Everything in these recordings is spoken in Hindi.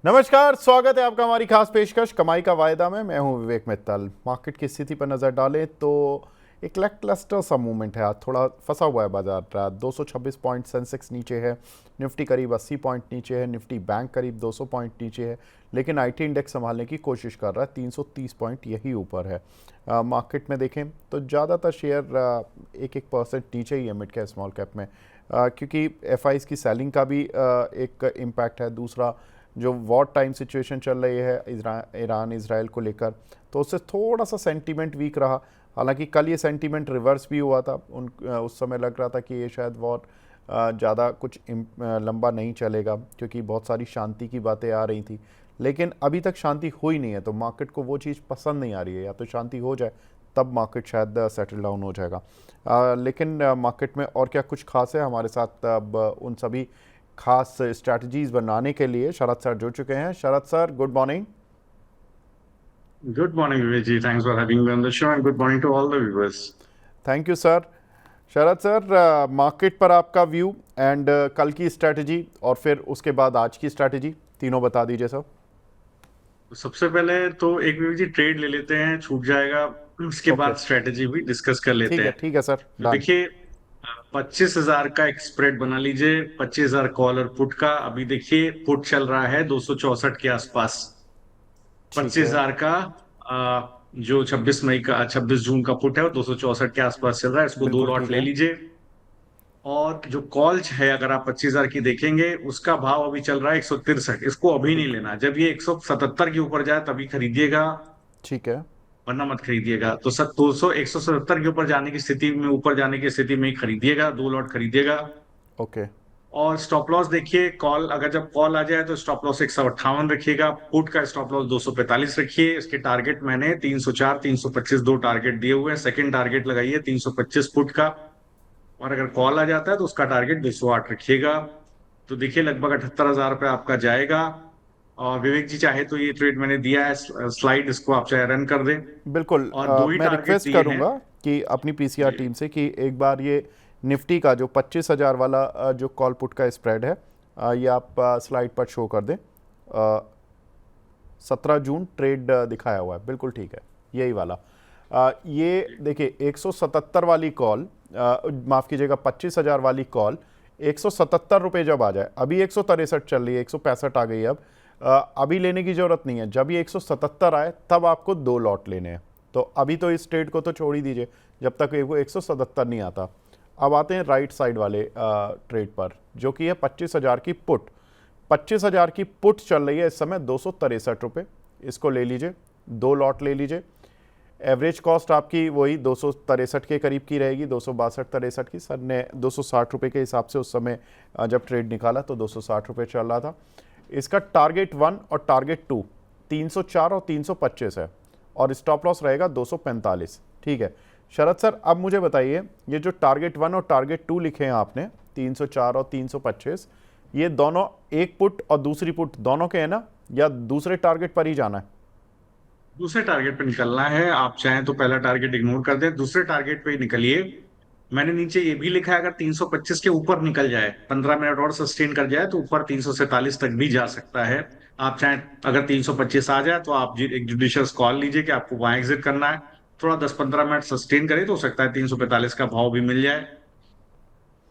नमस्कार, स्वागत है आपका हमारी खास पेशकश कमाई का वायदा में। मैं हूं विवेक मित्तल। मार्केट की स्थिति पर नज़र डालें तो एक लैकलस्टर सा मूवमेंट है। आज थोड़ा फंसा हुआ है बाजार। 226 पॉइंट सेंसेक्स नीचे है, निफ्टी करीब 80 पॉइंट नीचे है, निफ्टी बैंक करीब 200 पॉइंट नीचे है, लेकिन आईटी इंडेक्स संभालने की कोशिश कर रहा है। 330 पॉइंट यही ऊपर है। मार्केट में देखें तो ज़्यादातर शेयर एक एक परसेंट नीचे ही है मिड कैप स्मॉल कैप में, क्योंकि एफआईज की सेलिंग का भी एक इम्पैक्ट है। दूसरा, जो वॉर टाइम सिचुएशन चल रही है ईरान इसराइल को लेकर, तो उससे थोड़ा सा सेंटीमेंट वीक रहा। हालांकि कल ये सेंटीमेंट रिवर्स भी हुआ था। उस समय लग रहा था कि ये शायद वॉर ज़्यादा कुछ लंबा नहीं चलेगा, क्योंकि बहुत सारी शांति की बातें आ रही थी, लेकिन अभी तक शांति हुई नहीं है। तो मार्केट को वो चीज़ पसंद नहीं आ रही है। या तो शांति हो जाए तब मार्केट शायद सेटल डाउन हो जाएगा। लेकिन मार्केट में और क्या कुछ खास है हमारे साथ। अब उन सभी खास स्ट्रैटेजीज बनाने के लिए शरद सर जुड़ चुके हैं। Sharad sir, good morning. Good morning, Vivek. Thanks for having me on the show, and good morning to all the viewers. Thank you sir. Sharad sir, market पर आपका व्यू एंड कल की स्ट्रैटेजी और फिर उसके बाद आज की स्ट्रैटेजी, तीनों बता दीजिए सर। तो सबसे पहले तो एक विवेक जी ट्रेड ले लेते हैं, छूट जाएगा। उसके ओके, बाद स्ट्रेटेजी भी डिस्कस कर लेते हैं। ठीक है सर, तो डन। देखिए, 25,000 का एक स्प्रेड बना लीजिए। 25,000 कॉल और पुट का। अभी देखिए पुट चल रहा है 264 के आसपास। ठीक पच्चीस है। हजार का जो 26 जून का पुट है वो 264 के आसपास चल रहा है। इसको दो बिल्कुल लॉट ठीक ले है। लीजिए। और जो कॉल्स है, अगर आप 25,000 की देखेंगे, उसका भाव अभी चल रहा है 163। इसको अभी नहीं लेना। जब ये 177 के ऊपर जाए तभी खरीदिएगा, ठीक है। वरना मत खरीदिएगा। तो 177 के ऊपर जाने की स्थिति में, ऊपर जाने की स्थिति में ही खरीदिएगा, दो लॉट खरीदिएगा। ओके। और स्टॉप लॉस देखिए, कॉल अगर जब कॉल आ जाए तो स्टॉप लॉस 158 रखिएगा। पुट का स्टॉप लॉस 245 रखिए। इसके टारगेट मैंने 304 325 दो टारगेट दिए हुए हैं। सेकंड टारगेट लगाइए 325 पुट का। और अगर कॉल आ जाता है तो उसका टारगेट 208 रखिएगा। तो देखिए लगभग 78,000 रुपये आपका जाएगा। और विवेक जी चाहे तो ये ट्रेड मैंने दिया है स्लाइड, इसको आप चाहे रन कर दें। बिल्कुल। और दो ही मैं टारगेट रिक्वेस्ट दिए हैं। करूंगा कि अपनी पीसीआर जी। टीम से कि एक बार ये निफ्टी का जो 25,000 वाला जो कॉल पुट का स्प्रेड है, ये आप स्लाइड पर शो कर दें। 17 जून ट्रेड दिखाया हुआ है, बिल्कुल ठीक है, यही वाला। ये देखिए 177 वाली कॉल, माफ़ कीजिएगा 25,000 वाली कॉल, 177 रुपये जब आ जाए, अभी 163 चल रही है, 165 आ गई है अब। अभी लेने की ज़रूरत नहीं है। जब ये 177 आए तब आपको दो लॉट लेने हैं। तो अभी तो इस ट्रेड को तो छोड़ ही दीजिए जब तक वो 177 नहीं आता। अब आते हैं राइट साइड वाले ट्रेड पर, जो कि है 25,000 की पुट। 25,000 की पुट चल रही है इस समय 263 रुपये। इसको ले लीजिए, दो लॉट ले लीजिए। एवरेज कॉस्ट आपकी वही 263 के करीब की रहेगी, 262-63 की। सर ने 260 रुपये के हिसाब से उस समय जब ट्रेड निकाला तो 260 रुपये चल रहा था। इसका टारगेट 1 और टारगेट 2 304 और 325 है, और स्टॉप लॉस रहेगा 245। ठीक है शरद सर, अब मुझे बताइए, ये जो टारगेट 1 और टारगेट 2 लिखे हैं आपने, 304 और 325, ये दोनों एक पुट और दूसरी पुट दोनों के हैं ना, या दूसरे टारगेट पर ही जाना है? दूसरे टारगेट पे निकलना है। आप चाहें तो पहला टारगेट इग्नोर कर दें, दूसरे टारगेट पे ही निकलिए। मैंने नीचे ये भी लिखा है, अगर 325 के ऊपर निकल जाए, 15 मिनट और सस्टेन कर जाए, तो ऊपर 347 तक भी जा सकता है। आप चाहें, अगर 325 आ जाए तो आप एक जुडिशियस कॉल लीजिए कि आपको वहां एग्जिट करना है। थोड़ा 10-15 मिनट सस्टेन करे तो हो सकता है 345 का भाव भी मिल जाए।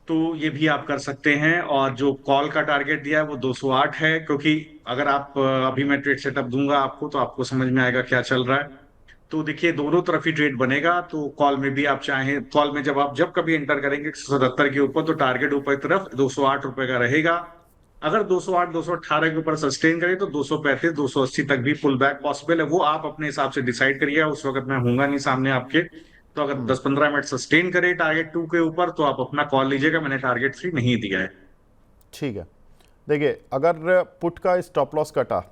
तो ये भी आप कर सकते हैं। और जो कॉल का टारगेट दिया है वो 208 है, क्योंकि अगर आप अभी मैं ट्रेड सेटअप दूंगा आपको तो आपको समझ में आएगा क्या चल रहा है। तो देखिए दोनों तरफ ही ट्रेड बनेगा। तो कॉल में भी आप चाहें, कॉल में जब कभी एंटर करेंगे 177 के ऊपर, तो टारगेट ऊपर की तरफ 208 रुपए का रहेगा। अगर 208 218 के ऊपर सस्टेन करें तो 235 280 तक भी पुल बैक पॉसिबल है। वो आप अपने हिसाब से डिसाइड करिएगा, उस वक्त मैं हूंगा नहीं सामने आपके। तो अगर 10-15 मिनट सस्टेन करे टारगेट 2 के ऊपर तो आप अपना कॉल लीजिएगा। मैंने टारगेट 3 नहीं दिया है। ठीक है। देखिए, अगर पुट का स्टॉप लॉस कटा,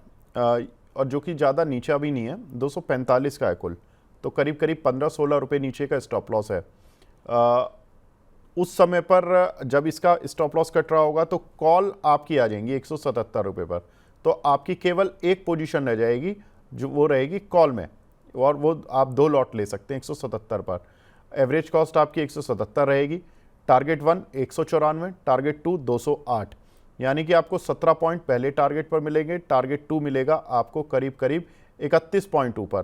और जो कि ज़्यादा नीचा भी नहीं है, 245 का है कुल, तो करीब करीब 15-16 रुपये नीचे का स्टॉप लॉस है। उस समय पर जब इसका स्टॉप लॉस कट रहा होगा तो कॉल आपकी आ जाएंगी 177 रुपये पर। तो आपकी केवल एक पोजीशन रह जाएगी, जो वो रहेगी कॉल में, और वो आप दो लॉट ले सकते हैं 177 पर। एवरेज कॉस्ट आपकी 177 रहेगी। Target 1 194, target 2 208। यानी कि आपको 17 पॉइंट पहले टारगेट पर मिलेंगे, टारगेट 2 मिलेगा आपको करीब करीब 31 पॉइंट ऊपर।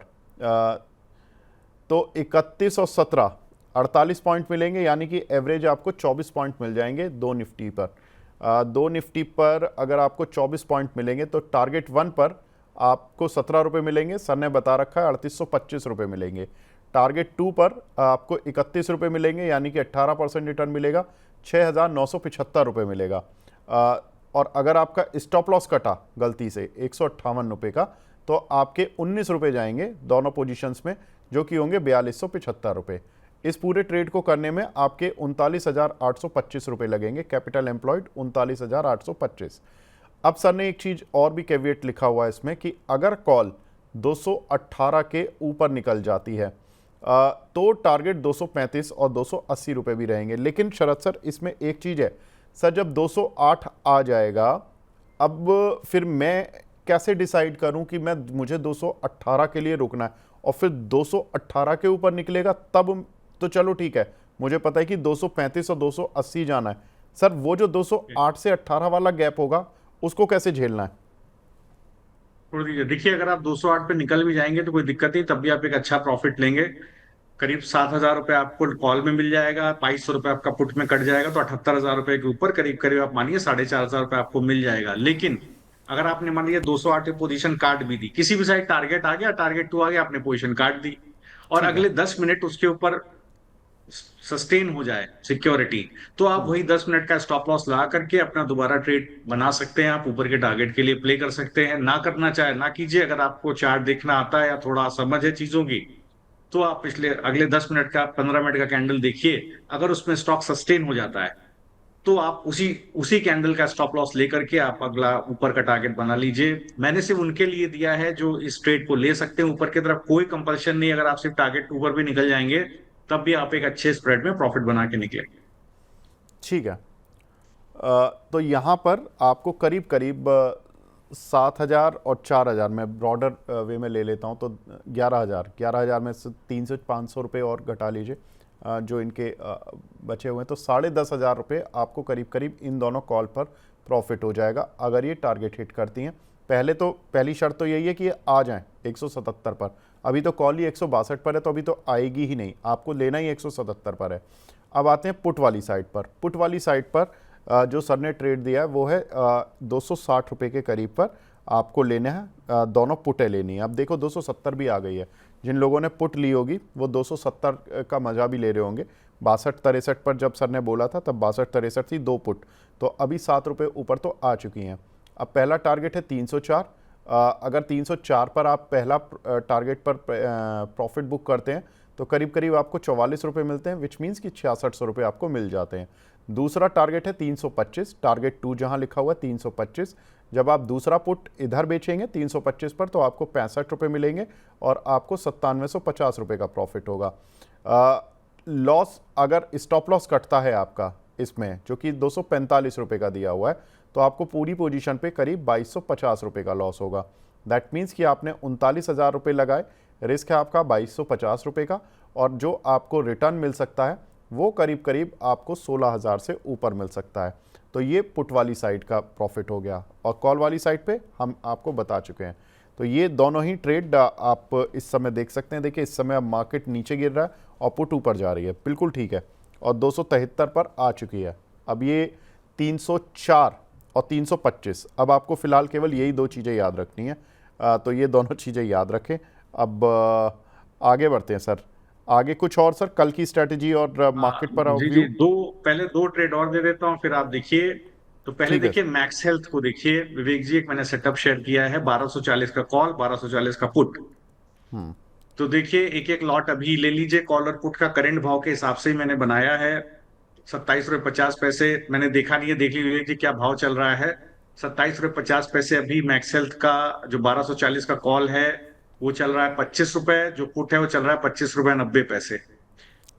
तो 31 और 17 48 पॉइंट मिलेंगे, यानी कि एवरेज आपको 24 पॉइंट मिल जाएंगे दो निफ्टी पर। दो निफ्टी पर अगर आपको 24 पॉइंट मिलेंगे तो टारगेट 1 पर आपको 17 रुपये मिलेंगे, सर ने बता रखा है 3825 रुपये मिलेंगे। टारगेट 2 पर आपको 31 रुपये मिलेंगे, यानी कि 18% रिटर्न मिलेगा, 6975 रुपये मिलेगा। और अगर आपका स्टॉप लॉस कटा गलती से 158 रुपये का, तो आपके 19 रुपये जाएंगे दोनों पोजीशंस में, जो कि होंगे 4275 रुपये। इस पूरे ट्रेड को करने में आपके 39,825 रुपये लगेंगे। Capital employed 39,825। अब सर ने एक चीज़ और भी कैविएट लिखा हुआ है इसमें कि अगर कॉल 218 के ऊपर निकल जाती है तो टारगेट 235 और 280 रुपये भी रहेंगे। लेकिन शरद सर इसमें एक चीज़ है सर, जब 208 आ जाएगा, अब फिर मैं कैसे डिसाइड करूं कि मुझे 218 के लिए रुकना है, और फिर 218 के ऊपर निकलेगा तब तो चलो ठीक है, मुझे पता है कि 235 और 280 जाना है। सर वो जो 208 से 18 वाला गैप होगा उसको कैसे झेलना है? छोड़ दीजिए। देखिए, अगर आप 208 पे निकल भी जाएंगे तो कोई दिक्कत नहीं, तब भी आप एक अच्छा प्रॉफिट लेंगे। करीब 7,000 रुपये आपको कॉल में मिल जाएगा, 2200 रुपये आपका पुट में कट जाएगा, तो 78,000 रुपये के ऊपर करीब करीब आप मानिए 4,500 रुपये आपको मिल जाएगा। लेकिन अगर आपने मान लिया 208 पोजीशन काट भी दी, किसी भी साइड टारगेट आ गया, टारगेट 2 आ गया, आपने पोजीशन काट दी, और ठीक है। अगले 10 मिनट उसके ऊपर सस्टेन हो जाए सिक्योरिटी, तो आप वही 10 मिनट का स्टॉप लॉस लगा करके अपना दोबारा ट्रेड बना सकते हैं। आप ऊपर के टारगेट के लिए प्ले कर सकते हैं। ना करना चाहे ना कीजिए। अगर आपको चार्ट देखना आता है या थोड़ा समझ है चीजों की, तो आप पिछले अगले 10 मिनट का 15 मिनट का कैंडल देखिए। अगर उसमें स्टॉक सस्टेन हो जाता है तो आप उसी उसी कैंडल का स्टॉप लॉस लेकर के आप अगला ऊपर का टारगेट बना लीजिए। मैंने सिर्फ उनके लिए दिया है जो इस ट्रेड को ले सकते हैं ऊपर की तरफ, कोई कंपल्शन नहीं। अगर आप सिर्फ टारगेट ऊपर भी निकल जाएंगे तब भी आप एक अच्छे स्प्रेड में प्रॉफिट बना के निकले। ठीक है। तो यहाँ पर आपको करीब करीब 7,000 और 4,000 में ब्रॉडर वे में ले लेता हूँ, तो 11,000 में से 300-500 रुपये और घटा लीजिए जो इनके बचे हुए हैं, तो 10,500 रुपये आपको करीब करीब इन दोनों कॉल पर प्रॉफिट हो जाएगा अगर ये टारगेट हिट करती हैं। पहली शर्त तो यही है कि ये आ जाएं 177 पर। अभी तो कॉल ही 162 पर है, तो अभी तो आएगी ही नहीं, आपको लेना ही 177 पर है। अब आते हैं पुट वाली साइड पर। पुट वाली साइड पर जो सर ने ट्रेड दिया है वो है 260 रुपये के करीब पर आपको लेना है। दोनों पुटें लेनी है। अब देखो 270 भी आ गई है। जिन लोगों ने पुट ली होगी वो 270 का मजा भी ले रहे होंगे। 62-63 पर जब सर ने बोला था तब 62-63 थी, 2 पुट, तो अभी 7 रुपये ऊपर तो आ चुकी हैं। अब पहला टारगेट है 304। अगर 304 पर आप पहला टारगेट पर प्रॉफिट बुक करते हैं तो करीब करीब आपको 44 रुपये मिलते हैं, विच मीन्स कि 6600 रुपये आपको मिल जाते हैं। दूसरा टारगेट है 325, टारगेट 2 जहां लिखा हुआ है 325। जब आप दूसरा पुट इधर बेचेंगे 325 पर तो आपको 65 रुपये मिलेंगे और आपको 9750 रुपये का प्रॉफिट होगा। लॉस अगर स्टॉप लॉस कटता है आपका इसमें, जो कि 245 रुपये का दिया हुआ है, तो आपको पूरी पोजीशन पे करीब 2250 रुपये का लॉस होगा। दैट मीन्स कि आपने 39,000 रुपये लगाए, रिस्क है आपका 2250 रुपये का, और जो आपको रिटर्न मिल सकता है वो करीब करीब आपको 16,000 से ऊपर मिल सकता है। तो ये पुट वाली साइड का प्रॉफिट हो गया, और कॉल वाली साइड पे हम आपको बता चुके हैं। तो ये दोनों ही ट्रेड आप इस समय देख सकते हैं। देखिए इस समय अब मार्केट नीचे गिर रहा है और पुट ऊपर जा रही है, बिल्कुल ठीक है, और 273 पर आ चुकी है। अब ये 304 और 325, अब आपको फिलहाल केवल यही दो चीज़ें याद रखनी है। तो ये दोनों चीज़ें याद रखें। अब आगे बढ़ते हैं सर। आगे कुछ और सर, कल की स्ट्रेटेजी और मार्केट पर जी व्यू? जी, पहले दो ट्रेड और दे देता हूँ, फिर आप देखिए। तो पहले ठीक है। देखिए मैक्स हेल्थ को देखिए विवेक जी, एक मैंने सेटअप शेयर किया है, 1240 का कॉल, 1240 का पुट। तो देखिए एक एक लॉट अभी ले लीजिए। कॉल और पुट का करंट भाव के हिसाब से ही मैंने बनाया है। 27 रुपये 50 पैसे मैंने देखा नहीं है, देख लीजिए विवेक जी क्या भाव चल रहा है। 27 रुपये 50 पैसे अभी मैक्स हेल्थ का जो 1240 का कॉल है वो चल रहा है 25 रुपए, जो पुट है वो चल रहा है 25 रुपये 90 पैसे।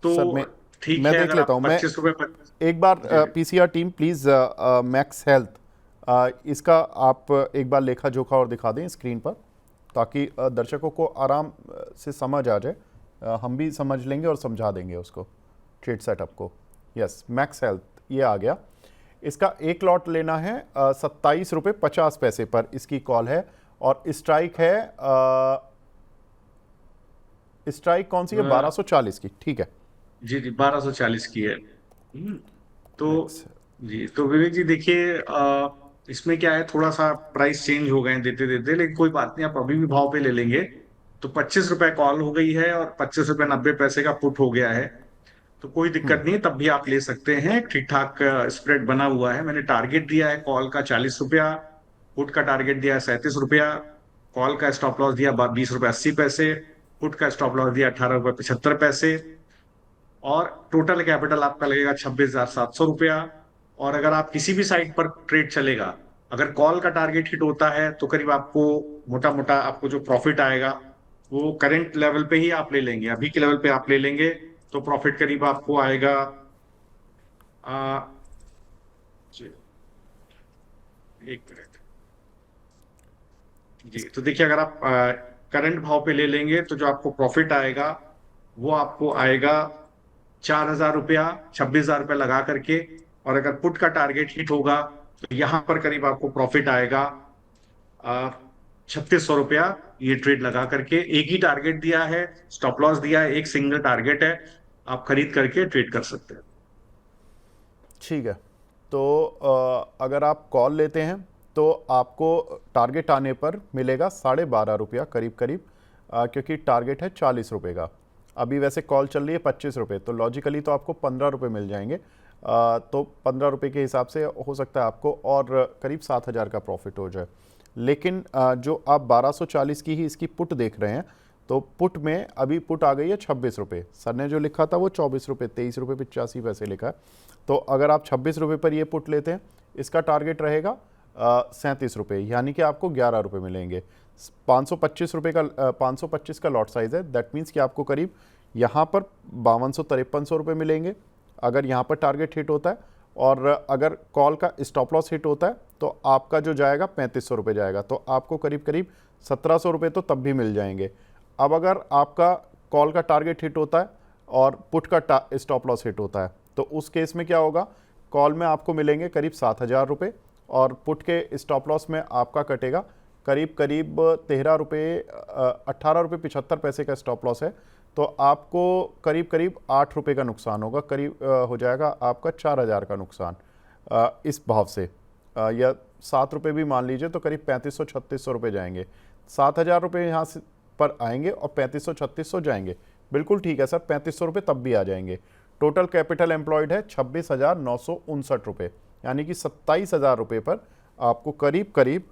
तो सर ठीक मैं है, देख अगर लेता आप हूँ। मैं 25 रुपये। एक बार जी जी। PCR team please Max Health इसका आप एक बार लेखा जोखा और दिखा दें स्क्रीन पर, ताकि दर्शकों को आराम से समझ आ जाए। हम भी समझ लेंगे और समझा देंगे उसको ट्रेड सेटअप को। यस, मैक्स हेल्थ ये आ गया। इसका एक लॉट लेना है 27 रुपये 50 पैसे पर इसकी कॉल है, और स्ट्राइक कौन सी है? 1240 की, ठीक है। जी जी, 1240 की है। तो Next। जी, तो विवेक जी देखिए, इसमें क्या है, थोड़ा सा प्राइस चेंज हो गए हैं देते देते, लेकिन कोई बात नहीं, आप अभी भी भाव पे ले लेंगे। तो 25 रुपए कॉल हो गई है और 25 रुपए 90 पैसे का पुट हो गया है। तो कोई दिक्कत नहीं है, तब भी आप ले सकते हैं, ठीक ठाक स्प्रेड बना हुआ है। मैंने टारगेट दिया है कॉल का 40 रुपया, पुट का टारगेट दिया है 37 रुपया, कॉल का स्टॉप लॉस दिया 20 रुपए 80 पैसे, पुट का स्टॉप लॉस दिया 18 रुपए 75 पैसे, और टोटल कैपिटल आपका लगेगा 26,700 रुपया। और अगर आप किसी भी साइट पर ट्रेड चलेगा, अगर कॉल का टारगेट हिट होता है तो करीब आपको मोटा मोटा आपको जो प्रॉफिट आएगा वो करंट लेवल पे ही आप ले लेंगे, अभी के लेवल पे आप ले लेंगे तो प्रॉफिट करीब आपको आएगा आ, जी, एक मिनट। जी, तो देखिए, अगर आप करंट भाव पे ले लेंगे तो जो आपको प्रॉफिट आएगा वो आपको आएगा 4,000 रुपया, 26,000 रुपया लगा करके। और अगर पुट का टारगेट हिट होगा तो यहां पर करीब आपको प्रॉफिट आएगा 3,600 रुपया, ये ट्रेड लगा करके। एक ही टारगेट दिया है, स्टॉप लॉस दिया है, एक सिंगल टारगेट है, आप खरीद करके ट्रेड कर सकते हैं। ठीक है। तो अगर आप कॉल लेते हैं तो आपको टारगेट आने पर मिलेगा 12.5 रुपया करीब करीब, क्योंकि टारगेट है 40 रुपये का। अभी वैसे कॉल चल रही है 25 रुपये, तो लॉजिकली तो आपको 15 रुपये मिल जाएंगे। तो 15 रुपये के हिसाब से हो सकता है आपको और करीब 7,000 का प्रॉफिट हो जाए। लेकिन जो आप 1240 की ही इसकी पुट देख रहे हैं, तो पुट में अभी पुट आ गई है 26 रुपये। सर ने जो लिखा था वो 24 रुपये 23 रुपये 85 पैसे लिखा है। तो अगर आप 26 रुपये पर ये पुट लेते हैं, इसका टारगेट रहेगा 37 रुपये, यानी कि आपको 11 रुपये मिलेंगे। 525 का लॉट साइज़ है, दैट मीन्स कि आपको करीब यहाँ पर 5253 रुपये मिलेंगे अगर यहाँ पर टारगेट हिट होता है। और अगर कॉल का स्टॉप लॉस हिट होता है तो आपका जो जाएगा 3500 रुपये जाएगा, तो आपको करीब करीब 1700 रुपये तो तब भी मिल जाएंगे। अब अगर आपका कॉल का टारगेट हिट होता है और पुट का स्टॉप लॉस हिट होता है, तो उस केस में क्या होगा? कॉल में आपको मिलेंगे करीब 7,000 रुपये, और पुट के स्टॉप लॉस में आपका कटेगा करीब करीब 18 रुपये 75 पैसे का स्टॉप लॉस है। तो आपको करीब करीब 8 रुपये का नुकसान होगा, करीब हो जाएगा आपका 4,000 का नुकसान इस भाव से। या 7 रुपये भी मान लीजिए तो करीब 3500-3600 रुपये जाएंगे। 7,000 रुपये यहाँ से पर आएंगे और 3500-3600 जाएंगे। बिल्कुल ठीक है सर, 3500 रुपये तब भी आ जाएंगे। टोटल कैपिटल एम्प्लॉयड है 26,959 रुपये, यानी कि 27,000 रुपये पर आपको करीब करीब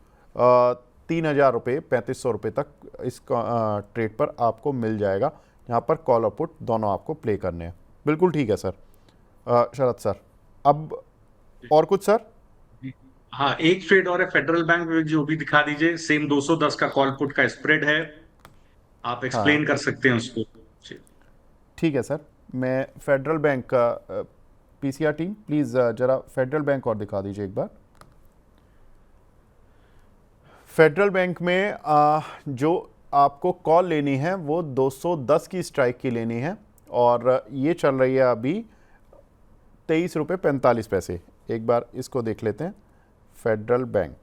3,000 रुपये 3500 रुपये तक इस ट्रेड पर आपको मिल जाएगा। यहाँ पर कॉल और पुट दोनों आपको प्ले करने हैं। बिल्कुल ठीक है सर। शरद सर, अब और कुछ सर? हाँ, एक ट्रेड और है फेडरल बैंक में, जो भी दिखा दीजिए। सेम 210 का कॉल पुट का स्प्रेड है, आप हाँ एक्सप्लेन कर सकते हैं उसको। जी। ठीक है सर, मैं फेडरल बैंक का पीसीआर टीम प्लीज़ ज़रा फेडरल बैंक और दिखा दीजिए एक बार। फेडरल बैंक में जो आपको कॉल लेनी है वो 210 की स्ट्राइक की लेनी है, और ये चल रही है अभी 23 रुपये 45 पैसे। एक बार इसको देख लेते हैं। फेडरल बैंक,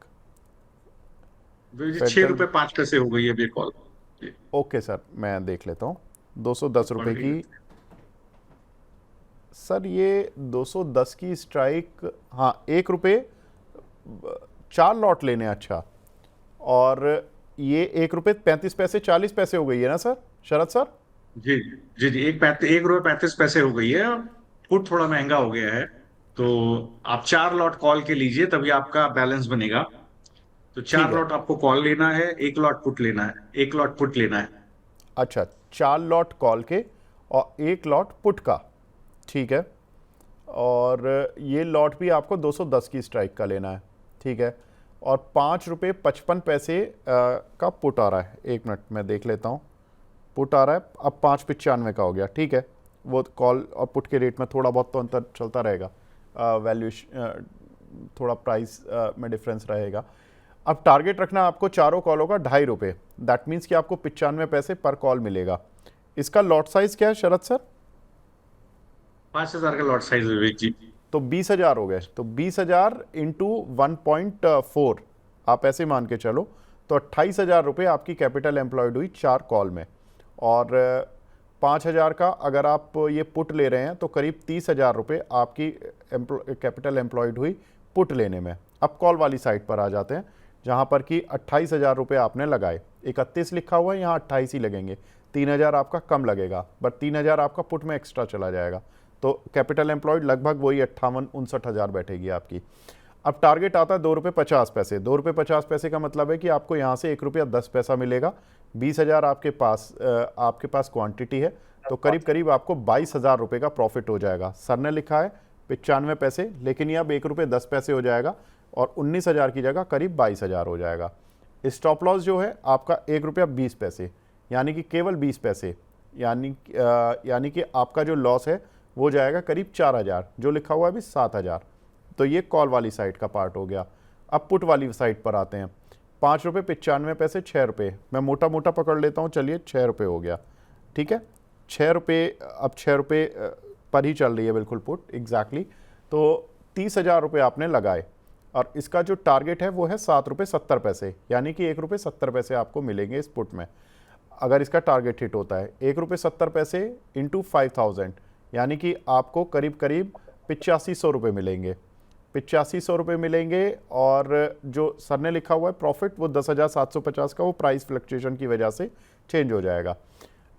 6 रुपए 5 पैसे हो गई है अभी कॉल। ओके सर, मैं देख लेता हूँ। 210 रुपये की सर, ये 210 की स्ट्राइक, हाँ 1 रुपये 4 लॉट लेने। अच्छा, और ये 1 रुपये 35 पैसे 40 पैसे हो गई है ना सर, शरद सर? जी जी जी, 1 रुपए 35 पैसे हो गई है। पुट थोड़ा महंगा हो गया है, तो आप 4 लॉट कॉल के लीजिए, तभी आपका बैलेंस बनेगा। तो ठीक 4 है। लॉट आपको कॉल लेना है, 1 लॉट पुट लेना है, 1 लॉट पुट लेना है। अच्छा, 4 लॉट कॉल के और 1 लॉट पुट का, ठीक है। और ये लॉट भी आपको 210 की स्ट्राइक का लेना है, ठीक है। और 5 रुपये 55 पैसे का पुट आ रहा है। एक मिनट मैं देख लेता हूँ। पुट आ रहा है अब 5.95 का हो गया, ठीक है। वो कॉल और पुट के रेट में थोड़ा बहुत तो अंतर चलता रहेगा, वैल्यूएशन थोड़ा प्राइस में डिफरेंस रहेगा। अब टारगेट रखना आपको चारों कॉलों का 2.5 रुपये, दैट मीन्स कि आपको 95 पैसे पर कॉल मिलेगा। इसका लॉट साइज क्या है शरद सर? 5,000 का लॉट साइज है विवेक जी। तो 20,000 हो गए, तो 20,000 इंटू 1.4 आप ऐसे मान के चलो, तो 28,000 रुपये आपकी कैपिटल एम्प्लॉयड हुई 4 कॉल में। और 5,000 का अगर आप ये पुट ले रहे हैं तो करीब 30,000 रुपये आपकी कैपिटल एम्प्लॉयड हुई पुट लेने में। अब कॉल वाली साइड पर आ जाते हैं, जहाँ पर कि 28,000 रुपये आपने लगाए, 31 लिखा हुआ है, यहाँ 28 ही लगेंगे, 3,000 आपका कम लगेगा, बट 3,000 आपका पुट में एक्स्ट्रा चला जाएगा, तो कैपिटल एम्प्लॉयड लगभग वही 58-59,000 बैठेगी आपकी। अब टारगेट आता है 2 रुपये 50 पैसे। 2 रुपये 50 पैसे का मतलब है कि आपको यहाँ से 1 रुपया 10 पैसा मिलेगा। 20,000 आपके पास क्वांटिटी है, तो करीब करीब आपको 22,000 रुपये का प्रॉफिट हो जाएगा। सर ने लिखा है 95 पैसे, लेकिन ये अब 1 रुपये 10 पैसे हो जाएगा और 19,000 की जगह करीब 22,000 हो जाएगा। स्टॉप लॉस जो है आपका 1 रुपया 20 पैसे, यानी कि केवल 20 पैसे, यानी कि आपका जो लॉस है वो जाएगा करीब 4,000, जो लिखा हुआ है अभी 7,000। तो ये कॉल वाली साइड का पार्ट हो गया। अब पुट वाली साइड पर आते हैं। 5 रुपये 95 पैसे, 6 रुपये, मैं मोटा मोटा पकड़ लेता हूँ, चलिए 6 रुपये हो गया, ठीक है। 6 रुपये, अब 6 रुपये पर ही चल रही है बिल्कुल पुट एग्जैक्टली। तो 30,000 रुपये आपने लगाए और इसका जो टारगेट है वो है 7 रुपये 70 पैसे, यानी कि 1 रुपये 70 पैसे आपको मिलेंगे इस पुट में अगर इसका टारगेट हिट होता है। 1 रुपये 70 पैसे इंटू 5,000, यानी कि आपको करीब करीब 8500 रुपये मिलेंगे। 8500 रुपये मिलेंगे। और जो सर ने लिखा हुआ है प्रॉफिट वो 10,750 का, वो प्राइस फ्लक्चुएशन की वजह से चेंज हो जाएगा।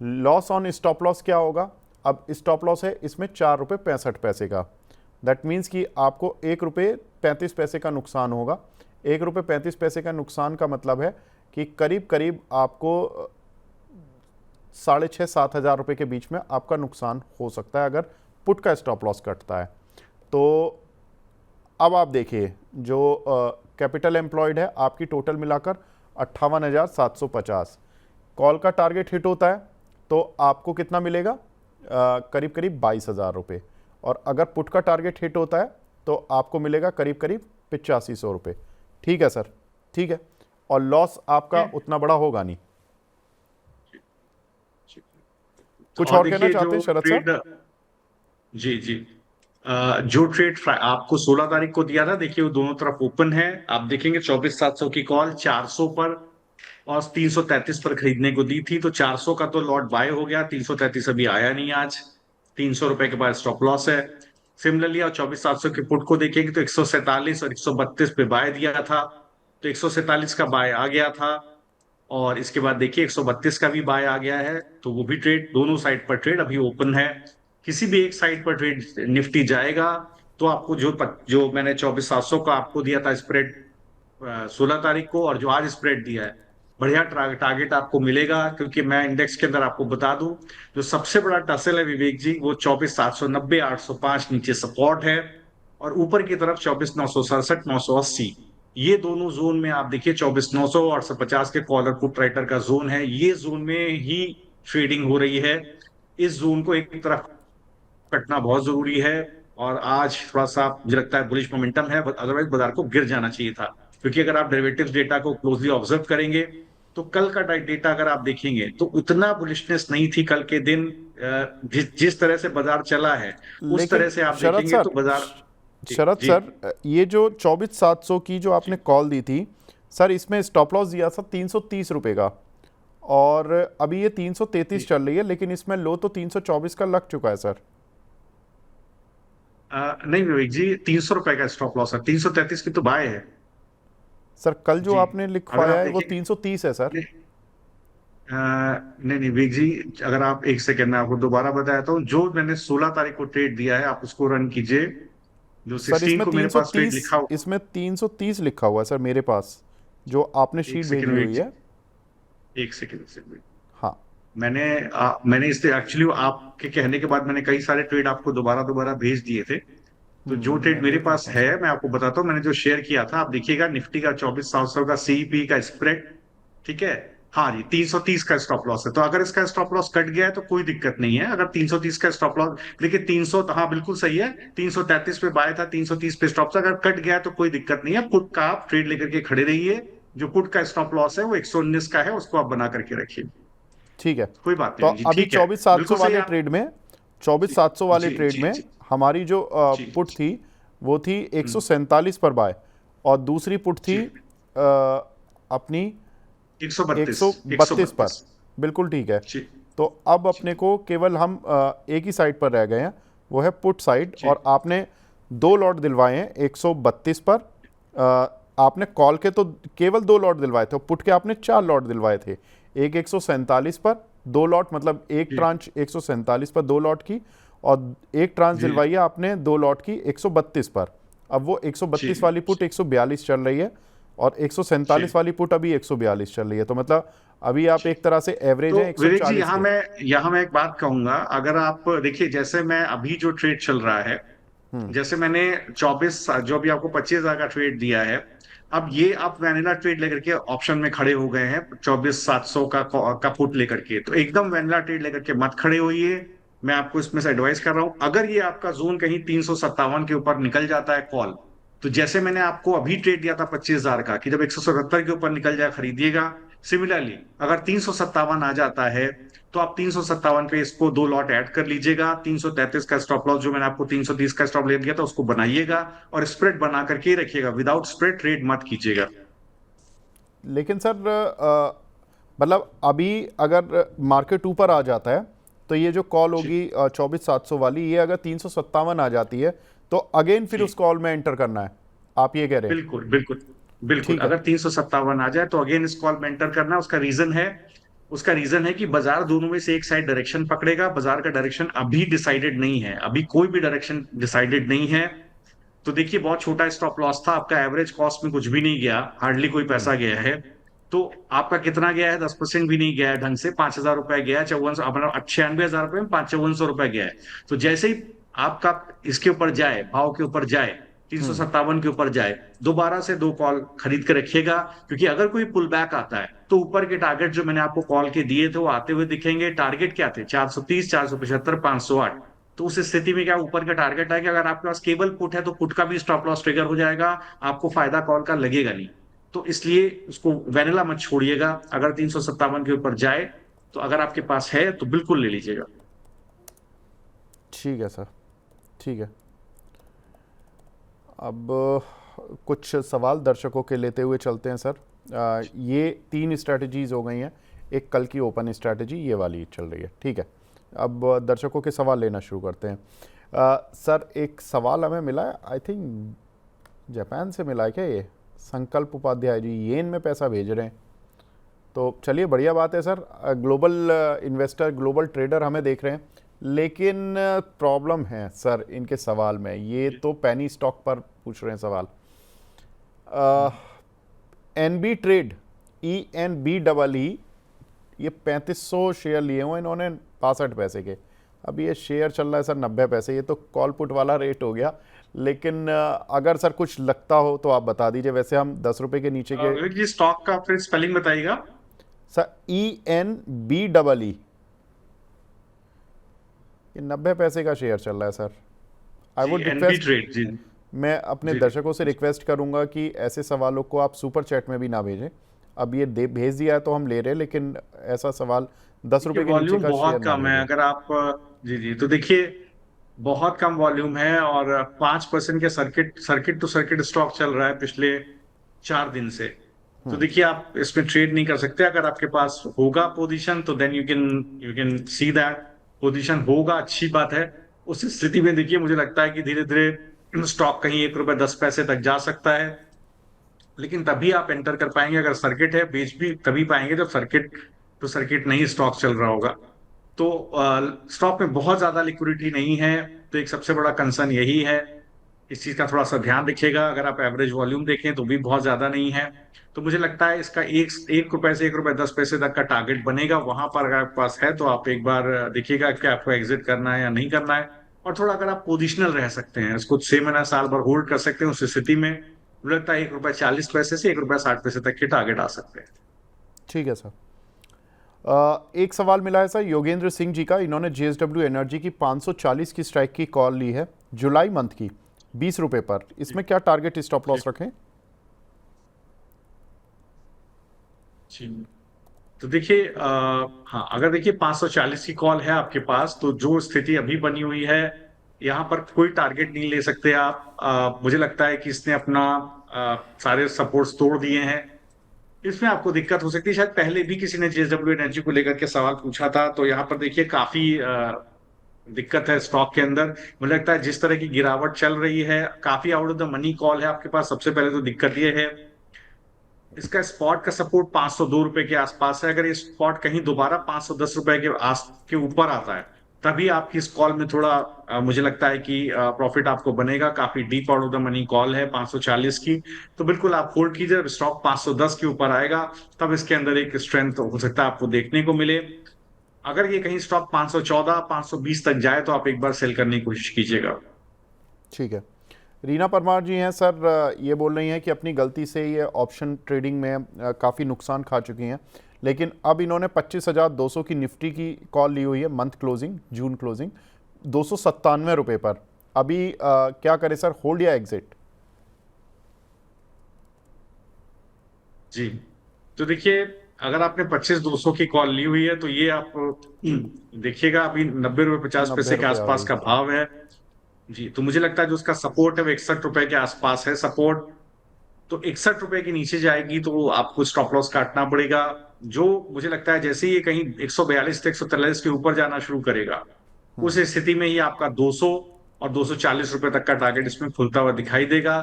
लॉस ऑन स्टॉप लॉस क्या होगा? अब स्टॉप लॉस है इसमें 4 रुपये 65 पैसे का। दैट मीन्स कि आपको 1 रुपये 35 पैसे का नुकसान होगा। 1 रुपये 35 पैसे का नुकसान का मतलब है कि करीब करीब आपको 6,500-7 हज़ार रुपये के बीच में आपका नुकसान हो सकता है अगर पुट का स्टॉप लॉस कटता है। तो अब आप देखिए जो कैपिटल एम्प्लॉयड है आपकी टोटल मिलाकर 58,750। कॉल का टारगेट हिट होता है तो आपको कितना मिलेगा? करीब करीब 22,000 रुपये। और अगर पुट का टारगेट हिट होता है तो आपको मिलेगा करीब करीब 8500 रुपये। ठीक है सर, ठीक है। और लॉस आपका उतना बड़ा होगा नहीं। कुछ और कहना चाहते हैं शरद सर? जी जी। जो ट्रेड आपको 16 तारीख को दिया था, देखिए वो दोनों तरफ ओपन है। आप देखेंगे 24,700 की कॉल 400 पर और 333 पर खरीदने को दी थी, तो 400 का तो लॉट बाय हो गया, 333 अभी आया नहीं आज। 300 रुपए के बाद स्टॉप लॉस है। सिमिलरली और 24,700 के पुट को देखेंगे तो 147 और 132 पे बाय दिया था, तो 147 का बाय आ गया था। और इसके बाद देखिए 132 का भी बाय आ गया है, तो वो भी ट्रेड, दोनों साइड पर ट्रेड अभी ओपन है। किसी भी एक साइड पर ट्रेड निफ्टी जाएगा तो आपको जो मैंने 24,700 का आपको दिया था स्प्रेड 16 तारीख को, और जो आज स्प्रेड दिया है, बढ़िया टारगेट आपको मिलेगा। क्योंकि मैं इंडेक्स के अंदर आपको बता दूं, जो सबसे बड़ा टसल है विवेक जी, वो 24,790, 805 नीचे सपोर्ट है, और ऊपर की तरफ 24,967, 980। ये दोनों जोन में आप देखिए 24,900 और 850 के कॉलर पुट राइटर का जोन है, ये जोन में ही ट्रेडिंग हो रही है। इस जोन को एक तरफ कटना बहुत जरूरी है। और आज थोड़ा सा मुझे लगता है बुलिश मोमेंटम है, अदरवाइज बाजार को गिर जाना चाहिए था। क्योंकि अगर आप डेरिवेटिव्स डेटा को क्लोजली ऑब्जर्व करेंगे तो कल का डेटा अगर आप देखेंगे तो उतना बुलिशनेस नहीं थी कल के दिन। जिस तरह से बाजार चला है उस तरह से आप देखेंगे तो बाजार। शरद सर, ये जो 24,700 की जो आपने कॉल दी थी सर, इसमें स्टॉप लॉस दिया था 330 रुपये का, और अभी ये 333 चल रही है, लेकिन इसमें लो तो 324 का लग चुका है सर। नहीं विवेक जी, 300 रुपए का स्टॉप लॉस है, 333 की तो बाय है सर। कल जो आपने लिखवाया है वो 330 है सर। नहीं नहीं विवेक जी, अगर आप एक सेकेंड में आपको दोबारा बताया तो जो मैंने 16 तारीख को ट्रेड दिया है, आप उसको रन कीजिए। जो सर 16 को मेरे पास ट्रेड लिखा हुआ, इसमें 330 लिखा हुआ है सर मेरे पास, जो आपने शीट भेजी हुई है। एक सेकेंड। हाँ, मैंने इससे एक्चुअली आपके कहने के बाद मैंने कई सारे ट्रेड आपको दोबारा भेज दिए थे। तो जो ट्रेड मेरे पास है मैं आपको बताता हूँ। मैंने जो शेयर किया था, आप देखिएगा निफ्टी का 24,700 का सीईपी का स्प्रेड, ठीक है। हाँ जी, 330 का स्टॉप लॉस है। तो अगर इसका स्टॉप लॉस कट गया है तो कोई दिक्कत नहीं है। अगर 330 का स्टॉप लॉस, देखिए 300, हाँ बिल्कुल सही है, 333 पे बाय था, 330 पे स्टॉप था, अगर कट गया है तो कोई दिक्कत नहीं है। पुट का आप ट्रेड लेकर के खड़े रहिए। जो पुट का स्टॉप लॉस है वो 119 का है, उसको आप बना करके रखिए। ठीक है, कोई बात तो नहीं जी, अभी ठीक है। 24,700 वाले ट्रेड में, 24,700 वाले ट्रेड में हमारी जो जी पुट थी वो थी 147 पर बाय, और दूसरी पुट थी जी अपनी 132 132 पर। 132 बिल्कुल ठीक है। जी तो अब जी अपने को केवल हम एक ही साइड पर रह गए हैं, वो है पुट साइड, जी और आपने दो लॉट दिलवाए हैं 132 पर। आपने कॉल के तो केवल दो लॉट दिलवाए थे, और पुट के आपने चार लॉट दिलवाए थे। एक 147 पर दो लॉट, मतलब एक जी ट्रांच 147 पर दो लॉट की, और एक ट्रांच जी दिलवाई है आपने दो लॉट की 132 पर। अब वो 132 वाली पुट 142 चल रही है, और 147 जी वाली पुट अभी 142 चल रही है। तो मतलब अभी आप एक तरह से एवरेज तो हैं विवेक जी 140 के। यहाँ मैं एक बात कहूंगा। अगर आप देखिए, जैसे मैं अभी जो ट्रेड चल रहा है, जैसे मैंने 24, जो भी आपको 25,000 का ट्रेड दिया है, अब ये आप वैनिला ट्रेड लेकर के ऑप्शन में खड़े हो गए हैं 24,700 का पुट लेकर के, तो एकदम वैनिला ट्रेड लेकर के मत खड़े होइए। मैं आपको इसमें से एडवाइस कर रहा हूं, अगर ये आपका जोन कहीं 357 के ऊपर निकल जाता है कॉल, तो जैसे मैंने आपको अभी ट्रेड दिया था 25,000 का, कि जब 177 के ऊपर निकल जाए खरीदिएगा। सिमिलरली अगर 357 आ जाता है, तो आप 357 पे इसको दो लॉट ऐड कर लीजिएगा। 333 का स्टॉप लॉस, जो मैंने आपको 330 का स्टॉप ले दिया था, उसको बनाइएगा और स्प्रेड बना करके ही रखिएगा। विदाउट स्प्रेड ट्रेड मत कीजिएगा। लेकिन सर मतलब अभी अगर मार्केट ऊपर आ जाता है, तो ये जो कॉल जी होगी 24,700 वाली, ये अगर 357 आ जाती है, तो अगेन फिर उस जी कॉल में एंटर करना है, आप ये कह रहे हैं? बिल्कुल बिल्कुल बिल्कुल। ठीक है। अगर 357 आ जाए तो अगेन इस कॉल में एंटर करना। उसका रीजन है कि बाजार दोनों में से एक साइड डायरेक्शन पकड़ेगा। बाजार का डायरेक्शन अभी डिसाइडेड नहीं है, अभी कोई भी डायरेक्शन डिसाइडेड नहीं है। तो देखिए, बहुत छोटा स्टॉप लॉस था आपका, एवरेज कॉस्ट में कुछ भी नहीं गया, हार्डली कोई पैसा गया है। तो आपका कितना गया है? 10% भी नहीं गया है ढंग से। 5,000 रुपए गया है, 5400, अपना 96,000 रुपए में 5,5400 रुपए गया है। तो जैसे ही आपका इसके ऊपर जाए, भाव के ऊपर जाए, 357 के ऊपर जाए, दोबारा से दो कॉल खरीद के रखिएगा। क्योंकि अगर कोई पुल बैक आता है, तो ऊपर के टारगेट जो मैंने आपको कॉल के दिए थे वो आते हुए दिखेंगे। टारगेट क्या थे? 430, 475, 508। तो उस स्थिति में क्या ऊपर का टारगेट है कि अगर आपके पास केबल पुट है, तो पुट का भी स्टॉप लॉस ट्रिगर हो जाएगा, आपको फायदा कॉल का लगेगा नहीं। तो इसलिए उसको वेनिला मत छोड़िएगा। अगर 357 के ऊपर जाए, तो अगर आपके पास है तो बिल्कुल ले लीजिएगा। ठीक है सर, ठीक है। अब कुछ सवाल दर्शकों के लेते हुए चलते हैं सर। ये तीन स्ट्रैटेजीज हो गई हैं, एक कल की ओपन स्ट्रैटेजी ये वाली चल रही है, ठीक है। अब दर्शकों के सवाल लेना शुरू करते हैं। सर एक सवाल हमें मिला है, आई थिंक जापान से मिला है क्या, ये संकल्प उपाध्याय जी येन में पैसा भेज रहे हैं। तो चलिए बढ़िया बात है sir, global investor, global trader हमें देख रहे हैं। लेकिन प्रॉब्लम है सर इनके सवाल में, ये तो पैनी स्टॉक पर पूछ रहे हैं सवाल। एनबी ट्रेड, ENBEE, ये 3500 शेयर लिए हुए इन्होंने 65 पैसे के। अब ये शेयर चल रहा है सर 90 पैसे, ये तो कॉल पुट वाला रेट हो गया। लेकिन अगर सर कुछ लगता हो तो आप बता दीजिए। वैसे हम 10 रुपए के नीचे के। विवेक जी, स्टॉक का फिर स्पेलिंग बताइएगा। सर ENBEE, ये 90 पैसे का शेयर चल रहा है सर। आई जी, वुड एनबी रिक्वेस्ट, ट्रेड जी। मैं अपने जी दर्शकों से रिक्वेस्ट करूंगा कि ऐसे सवालों को आप सुपर चैट में भी ना भेजें। अब ये भेज दिया है तो हम ले रहे हैं, लेकिन ऐसा सवाल 10 देखिए, रुपए के नीचे वॉल्यूम का शेयर बहुत ना कम है। भेजें। अगर आप जी जी, तो देखिए, बहुत कम वॉल्यूम है और 5% के circuit circuit to circuit stock चल रहा है पिछले 4 दिन से। तो देखिए, आप इसमें ट्रेड नहीं कर सकते। अगर आपके पास होगा पोजीशन, तो then you can see that position होगा, अच्छी बात है। उस स्थिति में देखिए, मुझे लगता है कि धीरे धीरे स्टॉक कहीं 1 रुपए 10 पैसे तक जा सकता है। लेकिन तभी आप एंटर कर पाएंगे, अगर सर्किट है। बेच भी तभी पाएंगे जब सर्किट टू सर्किट नहीं स्टॉक चल रहा होगा। तो स्टॉक में बहुत ज्यादा लिक्विडिटी नहीं है। तो एक सबसे बड़ा कंसर्न यही है। इस चीज का थोड़ा सा ध्यान रखिएगा। अगर आप एवरेज वॉल्यूम देखें तो भी बहुत ज्यादा नहीं है। तो मुझे लगता है इसका 1 रुपए से 1 रुपए 10 पैसे तक का टारगेट बनेगा। वहां पर अगर आपके पास है, तो आप एक बार देखिएगा कि आपको एग्जिट करना है या नहीं करना है। और थोड़ा अगर आप पोजिशनल रह सकते हैं, इसको 6 महीना साल भर होल्ड कर सकते हैं, उस स्थिति में मुझे लगता है 1 रुपए 40 पैसे से 1 रुपए 60 पैसे तक के टारगेट आ सकते हैं। ठीक है सर। एक सवाल मिला है सर योगेंद्र सिंह जी का। इन्होंने JSW एनर्जी की 540 की स्ट्राइक की कॉल ली है जुलाई मंथ की 20 रुपए पर। इसमें क्या टारगेट स्टॉप लॉस रखें? जी, तो देखिए, हाँ, अगर देखिए 540 की कॉल है आपके पास, तो जो स्थिति अभी बनी हुई है, यहाँ पर कोई टारगेट नहीं ले सकते आप। मुझे लगता है कि इसने अपना सारे सपोर्ट्स तोड़ दिए हैं। इसमें आपको दिक्कत हो सकती है, शायद पहले भी किसी ने जेएसडब्ल्यू एनर्जी को लेकर के सवाल पूछा था, तो यहाँ पर देखिए काफी दिक्कत है स्टॉक के अंदर। मुझे लगता है जिस तरह की गिरावट चल रही है, काफी out of the money call है आपके पास। सबसे पहले तो दिक्कत ये है, इसका स्पॉट का सपोर्ट 502 रुपए के आसपास है। अगर ये स्पॉट कहीं दोबारा 510 रुपए के आस के ऊपर आता है, तभी आपकी इस कॉल में थोड़ा मुझे लगता है कि प्रॉफिट आपको बनेगा। काफी deep out of the money call है 540 की, तो बिल्कुल आप होल्ड कीजिए। जब स्टॉक 510 के ऊपर आएगा, तब इसके अंदर एक स्ट्रेंथ हो सकता है आपको देखने को मिले। अगर ये कहीं स्टॉक 514 520 तक जाए, तो आप एक बार सेल करने की कोशिश कीजिएगा। ठीक है। रीना परमार जी हैं सर, ये बोल रही हैं कि अपनी गलती से ये ऑप्शन ट्रेडिंग में काफ़ी नुकसान खा चुकी हैं, लेकिन अब इन्होंने 25,200 की निफ्टी की कॉल ली हुई है मंथ क्लोजिंग, जून क्लोजिंग 297 रुपये पर। अभी क्या करें सर, होल्ड या एग्जिट? जी, तो देखिए, अगर आपने 25,200 की कॉल ली हुई है, तो ये आप देखिएगा अभी 90 रुपये 50 पैसे के 90 रुपये आ आसपास गई। का भाव है। जी, तो मुझे लगता है जो उसका सपोर्ट है वो 61 रुपए के आसपास है सपोर्ट। तो 61 रुपए के नीचे जाएगी तो आपको स्टॉप लॉस काटना पड़ेगा। जो मुझे लगता है जैसे ही ये कहीं 142 से 143 के ऊपर जाना शुरू करेगा, उस स्थिति में ही आपका 200 और 240 रुपए तक का टारगेट इसमें खुलता हुआ दिखाई देगा।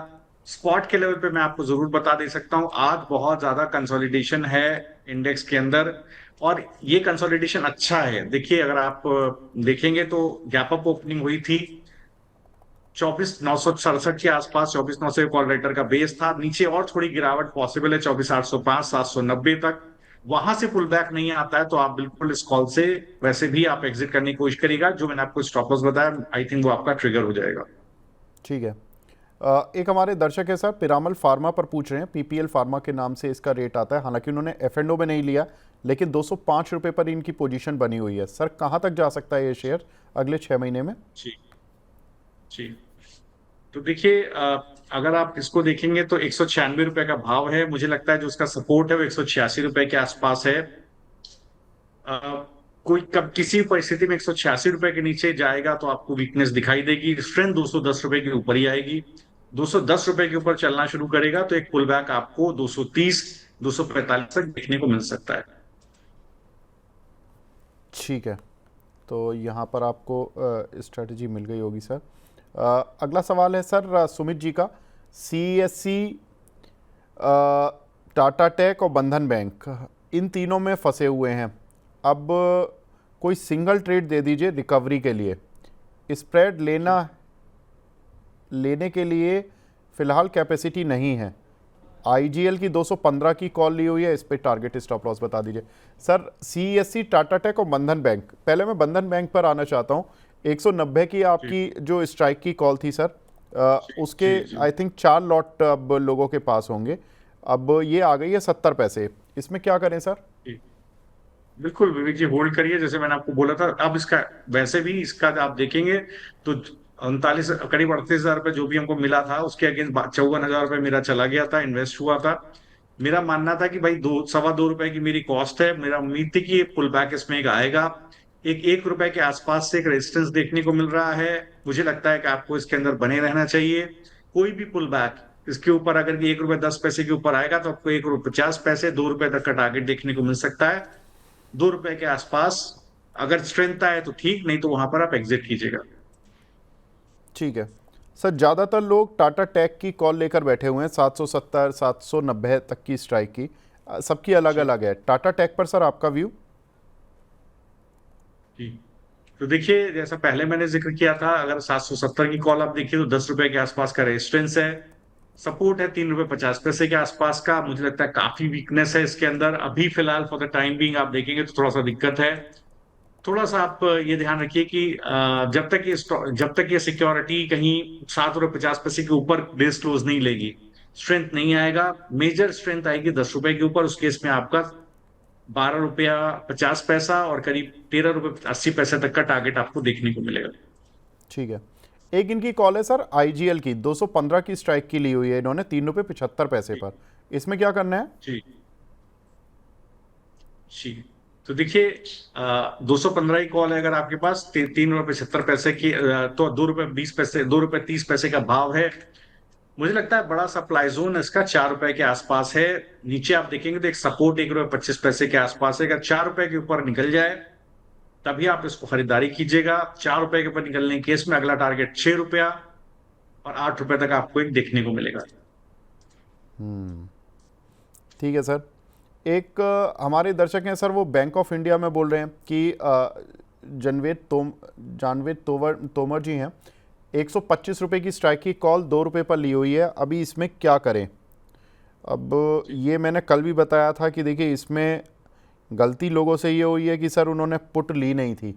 स्पॉट के लेवल पे मैं आपको जरूर बता दे सकता हूं, आज बहुत ज्यादा कंसोलिडेशन है इंडेक्स के अंदर, और ये कंसोलिडेशन अच्छा है। देखिए, अगर आप देखेंगे तो गैप अप ओपनिंग हुई थी 24,967 के आसपास। 24,900 कॉल राइटर का बेस था, नीचे और थोड़ी गिरावट पॉसिबल है 24,805 790 तक। वहां से पुल बैक नहीं आता है, तो आप बिल्कुल इस कॉल से वैसे भी आप एग्जिट करने की कोशिश करिएगा। जो मैंने आपको स्टॉप लॉस बताया, आई थिंक वो आपका ट्रिगर हो जाएगा। ठीक है। एक हमारे दर्शक है सर, पिरामल फार्मा पर पूछ रहे हैं, पीपीएल फार्मा के नाम से इसका रेट आता है, हालांकि उन्होंने एफ&ओ में नहीं लिया, लेकिन 205 रुपये पर इनकी पोजीशन बनी हुई है। सर कहाँ तक जा सकता है ये शेयर अगले 6 महीने में? जी जी, तो देखिए, अगर आप इसको देखेंगे तो 196 रुपए का भाव है। मुझे लगता है जो उसका सपोर्ट है वो 186 रुपए के आसपास है। अ, कोई कब किसी परिस्थिति में 186 रुपए के नीचे जाएगा तो आपको वीकनेस दिखाई देगी। स्ट्रेंथ 210 रुपए के ऊपर ही आएगी। 210 रुपए के ऊपर चलना शुरू करेगा तो एक पुल बैक आपको 230 245 तक देखने को मिल सकता है। ठीक है, तो यहाँ पर आपको स्ट्रेटजी मिल गई होगी सर। अगला सवाल है सर सुमित जी का, सीएससी, टाटा टेक और बंधन बैंक, इन तीनों में फंसे हुए हैं। अब कोई सिंगल ट्रेड दे दीजिए रिकवरी के लिए। स्प्रेड लेने के लिए फ़िलहाल कैपेसिटी नहीं है। आईजीएल की 215 की कॉल ली हुई है, इस पे टारगेट स्टॉप लॉस बता दीजिए सर। सीएससी, टाटा टेक और बंधन बैंक, पहले मैं बंधन बैंक पर आना चाहता हूँ। 190 की जी आपकी जो स्ट्राइक की कॉल थी सर, उसके जी जी आई थिंक 4 लॉट अब लोगों के पास होंगे। अब ये आ गई है 70 पैसे, इसमें क्या करें सर? जी, बिल्कुल विवेक जी, होल्ड करिए। जैसे मैंने आपको बोला था, अब इसका वैसे भी इसका आप देखेंगे तो 39 करीब 38,000 रुपये जो भी हमको मिला था, उसके अगेंस्ट 54,000 रुपये मेरा चला गया था, इन्वेस्ट हुआ था। मेरा मानना था कि भाई 2 सवा 2 रुपए की मेरी कॉस्ट है। मेरा उम्मीद थी कि ये पुल बैक इसमें एक आएगा। एक रुपए के आसपास से एक रेजिस्टेंस देखने को मिल रहा है। मुझे लगता है कि आपको इसके अंदर बने रहना चाहिए। कोई भी पुल बैक इसके ऊपर अगर 1 रुपए 10 पैसे के ऊपर आएगा, तो आपको 1 रुपए 50 पैसे 2 रुपए तक का टारगेट देखने को मिल सकता है। 2 रुपए के आसपास अगर स्ट्रेंथ आए तो ठीक, नहीं तो वहां पर आप एग्जिट कीजिएगा। ठीक है सर, ज़्यादातर लोग टाटा टेक की कॉल लेकर बैठे हुए हैं, 770 790 तक की स्ट्राइक की। सबकी अलग जी अलग है। टाटा टेक पर सर आपका व्यू? जी, तो देखिए, जैसा पहले मैंने जिक्र किया था, अगर 770 की कॉल आप देखिए तो 10 रुपए के आसपास का रेजिस्टेंस है। सपोर्ट है 3 रुपए 50 पैसे के आसपास का। मुझे लगता है काफी वीकनेस है इसके अंदर अभी फिलहाल। फॉर द टाइम बीइंग आप देखेंगे तो थोड़ा सा दिक्कत है। थोड़ा सा आप ये ध्यान रखिए कि जब तक ये सिक्योरिटी कहीं 7 रुपए 50 पैसे के ऊपर बेस क्लोज नहीं लेगी, स्ट्रेंथ नहीं आएगा। मेजर स्ट्रेंथ आएगी 10 रुपए के ऊपर। उस केस में आपका 12 रुपया 50 पैसा और करीब 13 रुपए 80 पैसे तक का टारगेट आपको देखने को मिलेगा। ठीक है। एक इनकी कॉल है सर आईजीएल की, 215 की स्ट्राइक की ली हुई है इन्होंने, 3 रुपये 75 पैसे जी पर। इसमें क्या करना है? जी जी, तो देखिए 215 की कॉल है अगर आपके पास, 3 रुपए 70 पैसे की, तो 2 रुपए 20 पैसे, 2 रुपए 30 पैसे का भाव है। मुझे लगता है बड़ा सप्लाई जोन इसका 4 रुपए के आसपास है। नीचे आप देखेंगे तो एक सपोर्ट 1 रुपए 25 पैसे के आसपास है। अगर 4 रुपए के ऊपर निकल जाए तभी आप इसको खरीदारी कीजिएगा। 4 रुपए के ऊपर निकलने के केस में अगला टारगेट 6 रुपया और 8 रुपए तक आपको एक देखने को मिलेगा। ठीक है सर। एक हमारे दर्शक हैं सर, वो बैंक ऑफ इंडिया में बोल रहे हैं कि जानवेद तोमर जी हैं, 125 रुपये की स्ट्राइक की कॉल 2 रुपये पर ली हुई है, अभी इसमें क्या करें? अब ये मैंने कल भी बताया था कि देखिए इसमें गलती लोगों से ये हुई है कि सर उन्होंने पुट ली नहीं थी,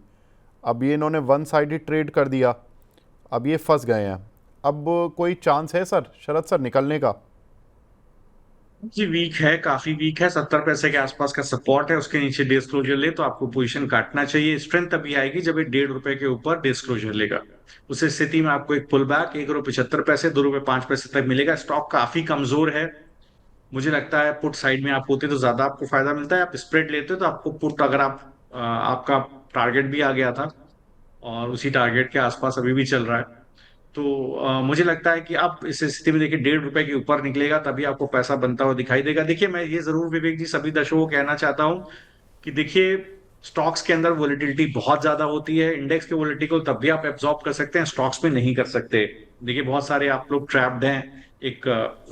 अब ये इन्होंने वन साइडेड ट्रेड कर दिया, अब ये फंस गए हैं। अब कोई चांस है सर, शरद सर, निकलने का? जी वीक है, काफी वीक है। 70 पैसे के आसपास का सपोर्ट है, उसके नीचे डे क्लोजर ले तो आपको पोजीशन काटना चाहिए। स्ट्रेंथ अभी आएगी जब ये 1.5 रुपए के ऊपर डे क्लोजर लेगा। उस स्थिति में आपको एक पुल बैक 1 रुपए 75 पैसे 2 रुपए 5 पैसे तक मिलेगा। स्टॉक काफी कमजोर है। मुझे लगता है पुट साइड में आप होते तो ज्यादा आपको फायदा मिलता है। आप स्प्रेड लेते तो आपको पुट, अगर आप आपका टारगेट भी आ गया था और उसी टारगेट के आसपास अभी भी चल रहा है, तो मुझे लगता है कि अब इस स्थिति में देखिए 1.5 रुपए के ऊपर निकलेगा तभी आपको पैसा बनता हुआ दिखाई देगा। देखिए मैं ये जरूर विवेक जी सभी दर्शकों को कहना चाहता हूं कि देखिए स्टॉक्स के अंदर वोलेटिलिटी बहुत ज्यादा होती है। इंडेक्स के वोलेटिलिटी को तब भी आप एब्जॉर्ब कर सकते हैं, स्टॉक्स में नहीं कर सकते। देखिए बहुत सारे आप लोग ट्रैप्ड हैं एक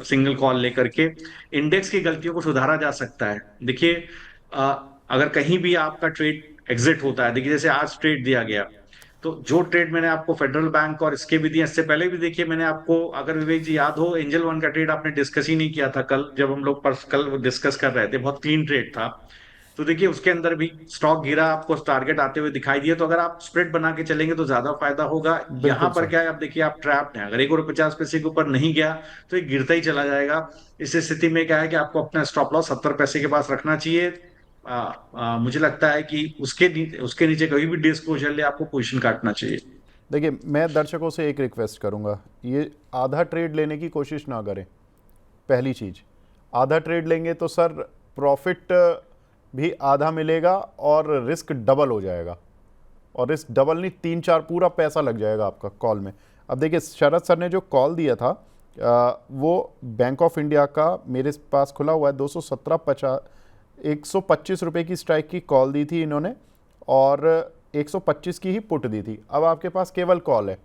सिंगल कॉल लेकर के। इंडेक्स की गलतियों को सुधारा जा सकता है। देखिए अगर कहीं भी आपका ट्रेड एग्जिट होता है, देखिए जैसे आज ट्रेड दिया गया, तो जो ट्रेड मैंने आपको फेडरल बैंक और इसके भी दिए, इससे पहले भी देखिए मैंने आपको, अगर विवेक जी याद हो, एंजल वन का ट्रेड आपने डिस्कस ही नहीं किया था कल, जब हम लोग कल डिस्कस कर रहे थे, बहुत क्लीन ट्रेड था। तो देखिए उसके अंदर भी स्टॉक गिरा, आपको टारगेट आते हुए दिखाई दिए। तो अगर आप स्प्रेड बना के चलेंगे तो ज्यादा फायदा होगा। यहाँ बिल्कुल पर सर। क्या है, आप देखिए आप ट्रैप्ड हैं। अगर 1 रुपए 50 पैसे के ऊपर नहीं गया तो ये गिरता ही चला जाएगा। इस स्थिति में क्या है कि आपको अपना स्टॉप लॉस 70 पैसे के पास रखना चाहिए। मुझे लगता है कि उसके नीचे कभी भी डिस्क्लोजर ले आपको पोजीशन काटना चाहिए। देखिए मैं दर्शकों से एक रिक्वेस्ट करूंगा, ये आधा ट्रेड लेने की कोशिश ना करें। पहली चीज़, आधा ट्रेड लेंगे तो सर प्रॉफिट भी आधा मिलेगा और रिस्क डबल हो जाएगा, और रिस्क डबल नहीं, 3-4 पूरा पैसा लग जाएगा आपका कॉल में। अब देखिए शरद सर ने जो कॉल दिया था वो बैंक ऑफ इंडिया का मेरे पास खुला हुआ है, 125 रुपये की स्ट्राइक की कॉल दी थी इन्होंने, और 125 की ही पुट दी थी। अब आपके पास केवल कॉल है।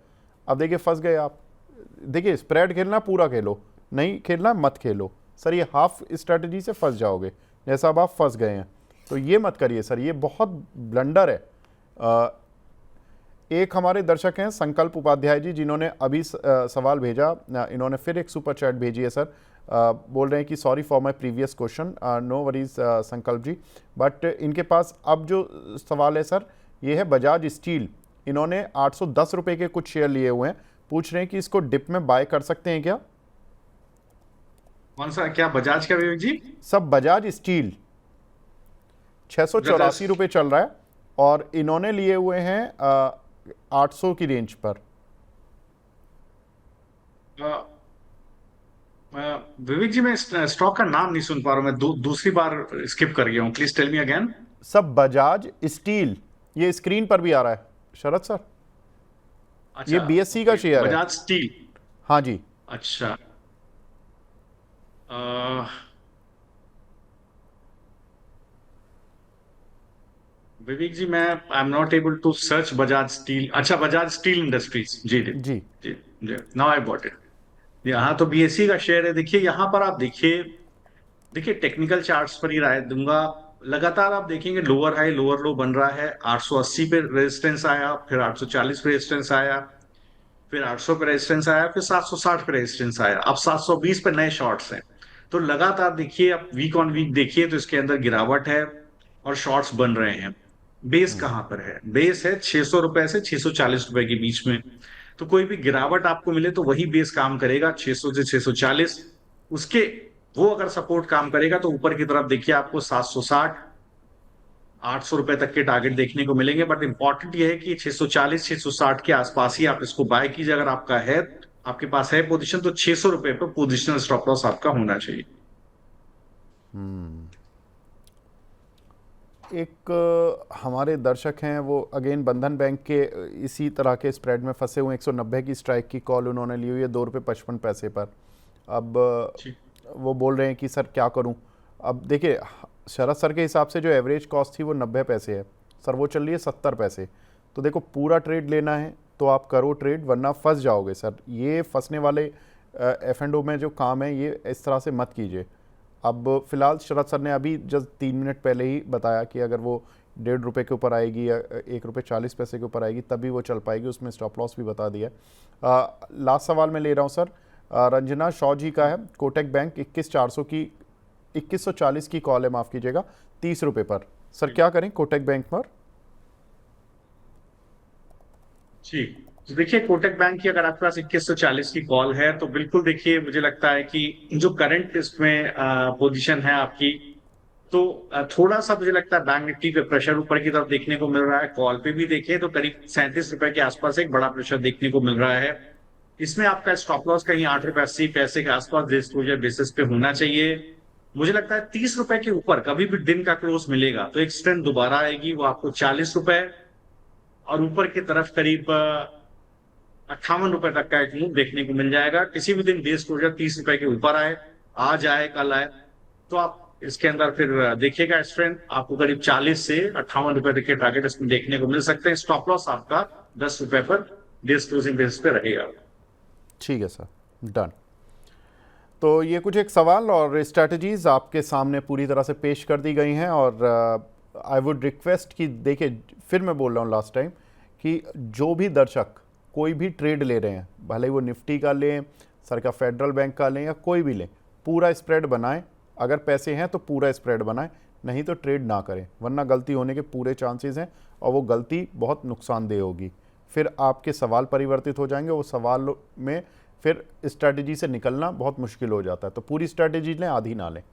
अब देखिए फंस गए आप। देखिए स्प्रेड खेलना पूरा खेलो, नहीं खेलना मत खेलो सर, ये हाफ स्ट्रेटजी से फंस जाओगे, जैसा अब आप फंस गए हैं। तो ये मत करिए सर, ये बहुत ब्लंडर है। एक हमारे दर्शक हैं संकल्प उपाध्याय जी, जिन्होंने अभी सवाल भेजा, इन्होंने फिर एक सुपर चैट भेजी है सर। बोल रहे हैं कि sorry for my previous question, no worries Sankalp ji, but इनके पास अब जो सवाल है सर ये है बजाज स्टील। इन्होंने 810 रुपये के कुछ शेयर लिए हुए हैं, पूछ रहे हैं कि इसको डिप में बाय कर सकते हैं क्या? कौन सा, क्या बजाज का विवेक जी? सब बजाज स्टील 684 रुपये चल रहा है, और इन्होंने लिए हुए हैं 800 की रेंज पर। विवेक जी मैं स्टॉक का नाम नहीं सुन पा रहा हूं, मैं दूसरी बार स्किप कर गया हूँ, प्लीज टेल मी अगेन। सब बजाज स्टील, ये स्क्रीन पर भी आ रहा है शरद सर, अच्छा, ये बीएससी का शेयर है। बजाज स्टील। हाँ जी। अच्छा विवेक जी मैं I am not able to search Bajaj Steel. अच्छा, बजाज स्टील इंडस्ट्रीज, जी जी जी। जी जी, नाउ आई गॉट इट। यहाँ तो बीएससी का शेयर है। देखिए यहाँ पर आप देखिए, देखिए टेक्निकल चार्ट्स पर ही राय दूंगा। लगातार आप देखेंगे लोअर हाई लोअर लो बन रहा है। 880 पे रेजिस्टेंस आया, फिर 840 पे रेजिस्टेंस आया, फिर 800 पे रेजिस्टेंस आया, फिर 760 पे रेजिस्टेंस आया, अब 720 पे नए शॉर्ट्स हैं। तो लगातार देखिए, आप वीक ऑन वीक देखिए तो इसके अंदर गिरावट है और शॉर्ट्स बन रहे हैं। बेस कहां पर है? बेस है 600 रुपए से 640 रुपए के बीच में। तो कोई भी गिरावट आपको मिले तो वही बेस काम करेगा, 600 से 640। उसके वो अगर सपोर्ट काम करेगा तो ऊपर की तरफ देखिए आपको 760 800 रुपए तक के टारगेट देखने को मिलेंगे। बट इंपॉर्टेंट ये है कि 640 660 के आसपास ही आप इसको बाय कीजिए। अगर आपका है, आपके पास है पोजीशन, तो 600 रुपए पर पोजिशनल स्टॉप लॉस आपका होना चाहिए। एक हमारे दर्शक हैं वो अगेन बंधन बैंक के इसी तरह के स्प्रेड में फंसे हुए 190 की स्ट्राइक की कॉल उन्होंने ली हुई है ₹2.55 पर। अब ठीक। वो बोल रहे हैं कि सर क्या करूं। अब देखिए शरद सर के हिसाब से जो एवरेज कॉस्ट थी वो 90 पैसे है सर, वो चल रही है 70 पैसे। तो देखो पूरा ट्रेड लेना है तो आप करो ट्रेड, वरना फंस जाओगे सर। ये फंसने वाले F&O में जो काम है ये इस तरह से मत कीजिए। अब फिलहाल शरद सर ने अभी जस्ट 3 मिनट पहले ही बताया कि अगर वो ₹1.5 के ऊपर आएगी या ₹1.40 के ऊपर आएगी तभी वो चल पाएगी, उसमें स्टॉप लॉस भी बता दिया। लास्ट सवाल मैं ले रहा हूँ सर, रंजना शॉ जी का है, कोटक बैंक 2140 की कॉल है, माफ़ कीजिएगा, ₹30 पर। सर क्या करें कोटक बैंक पर? ठीक। तो देखिए कोटक बैंक की अगर आपके पास 2140 की कॉल है तो बिल्कुल देखिए मुझे लगता है कि जो करंट इसमें पोजीशन है आपकी, तो थोड़ा सा मुझे लगता है बैंक निफ्टी पे प्रेशर ऊपर की तरफ देखने को मिल रहा है। कॉल पे भी देखिए तो करीब ₹37 के आसपास एक बड़ा प्रेशर देखने को मिल रहा है। इसमें आपका स्टॉप लॉस कहीं ₹8.80 के आसपास डिस्क्लोजर बेसिस पे होना चाहिए। मुझे लगता है ₹30 के ऊपर कभी भी दिन का क्लोज मिलेगा तो एक स्ट्रेंथ दोबारा आएगी, वो आपको ₹40 और ऊपर की तरफ करीब ₹58 तक का एक मूव देखने को मिल जाएगा। किसी भी दिन बेस क्लोजर ₹30 के ऊपर आए, आज आए कल आए, तो आप इसके अंदर फिर देखिएगा स्ट्रेंथ आपको करीब 40 से ₹58 तक के टारगेट इसमें देखने को मिल सकते हैं। स्टॉप लॉस आपका ₹10 पर डेज क्लोजिंग बेसिस पे रहेगा। ठीक है सर, डन। तो ये कुछ एक सवाल और स्ट्रैटेजीज आपके सामने पूरी तरह से पेश कर दी गई हैं। और आई वुड रिक्वेस्ट कि देखिए फिर मैं बोल रहा हूँ लास्ट टाइम कि जो भी दर्शक कोई भी ट्रेड ले रहे हैं, भले ही वो निफ्टी का लें, सर का फेडरल बैंक का लें या कोई भी लें, पूरा स्प्रेड बनाएं। अगर पैसे हैं तो पूरा स्प्रेड बनाएं, नहीं तो ट्रेड ना करें, वरना गलती होने के पूरे चांसेस हैं और वो गलती बहुत नुकसानदेह होगी। फिर आपके सवाल परिवर्तित हो जाएंगे, वो सवाल में फिर स्ट्रैटेजी से निकलना बहुत मुश्किल हो जाता है। तो पूरी स्ट्रैटेजी लें, आधी ना लें।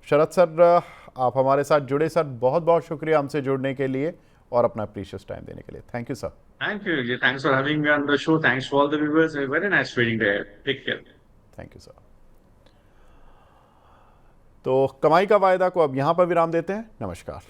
शरद सर आप हमारे साथ जुड़े सर, बहुत बहुत शुक्रिया हमसे जुड़ने के लिए और अपना प्रीशियस टाइम देने के लिए। Thank you sir. Thank you. Thanks for having me on the show. Thanks for all the viewers. A very nice trading day. Take care. Thank you sir. तो कमाई का वायदा को अब यहाँ पर विराम देते हैं। नमस्कार।